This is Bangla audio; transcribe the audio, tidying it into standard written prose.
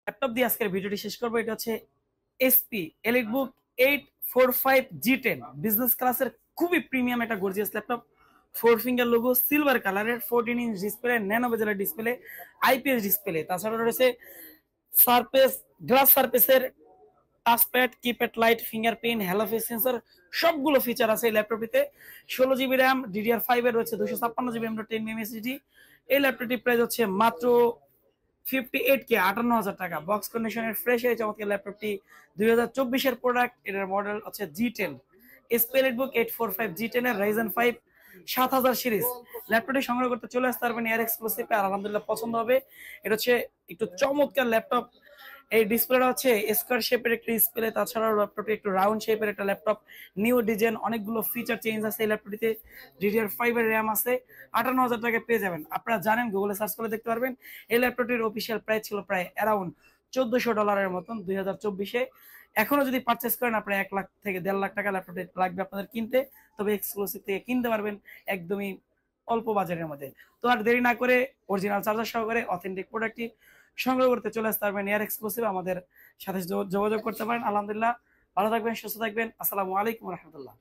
ল্যাপটপ দিয়ে আজকের ভিডিওটি শেষ করবো। এটা হচ্ছে এসপি এলিটবুক 845 G10 বিজনেস ক্লাসের খুবই প্রিমিয়াম একটা gorgeous laptop. 4 finger logo, silver কালারের, 14 ইঞ্চ ডিসপ্লে, ন্যানো বেজেলের ডিসপ্লে, আইপিএস ডিসপ্লে। তাছাড়া রয়েছে সারফেস গ্লাস সারফেসের touchpad, keypad light, fingerprint, hello face sensor, সবগুলো ফিচার আছে এই ল্যাপটপটিতে। 16 জিবি র্যাম, DDR5 এর রয়েছে 256 জিবি M.2 এই ল্যাপটপটি প্রাইস হচ্ছে মাত্র 58K, 58,000 টাকা। বক্স কন্ডিশনের ফ্রেশ এই চমৎকার ল্যাপটপটি 2024-এর প্রোডাক্ট। এটার মডেল হচ্ছে G10 এসপেলেটবুক 845 G10 এর Ryzen 5 7000 সিরিজ। ল্যাপটপটি সংগ্রহ করতে চলে আসতে পারবেন এয়ার এক্সক্লুসিভে, আর আলহামদুলিল্লাহ পছন্দ হবে। এটা হচ্ছে একটু চমৎকার ল্যাপটপ। এই ডিসপ্লেটা হচ্ছে স্কোয়ার শেপের একটা ডিসপ্লে। তাছাড়াও ল্যাপটপটি একটু রাউন্ড শেপের একটা ল্যাপটপ, নিউ ডিজাইন, অনেকগুলো ফিচার চেঞ্জ আছে এই ল্যাপটপটিতে। DDR5 এর র্যাম আছে। 58,000 টাকা পেয়ে যাবেন। আপনারা জানেন, গুগলে সার্চ করে দেখতে পারবেন। এই ল্যাপটপটির অফিসিয়াল প্রাইস ছিল প্রায় অ্যারাউন্ড $1400 মতন 2024-এ। এখনো যদি পারচেস করেন আপনার 1 লাখ থেকে 1.5 লাখ টাকা ল্যাপটপটি লাগবে আপনাদের কিনতে। তবে এক্সক্লুসিভ থেকে কিনতে পারবেন একদমই অল্প বাজারের মধ্যে। তো আর দেরি না করে অরিজিনাল চার্জার সহকারে অথেন্টিক প্রোডাক্টটি সংগ্রহ করতে চলে আসতে পারবেন এয়ার এক্সক্লুসিভ। আমাদের সাথে যোগাযোগ করতে পারেন। আলহামদুলিল্লাহ, ভালো থাকবেন, সুস্থ থাকবেন। আসসালামু আলাইকুম রহমতুল্লাহ।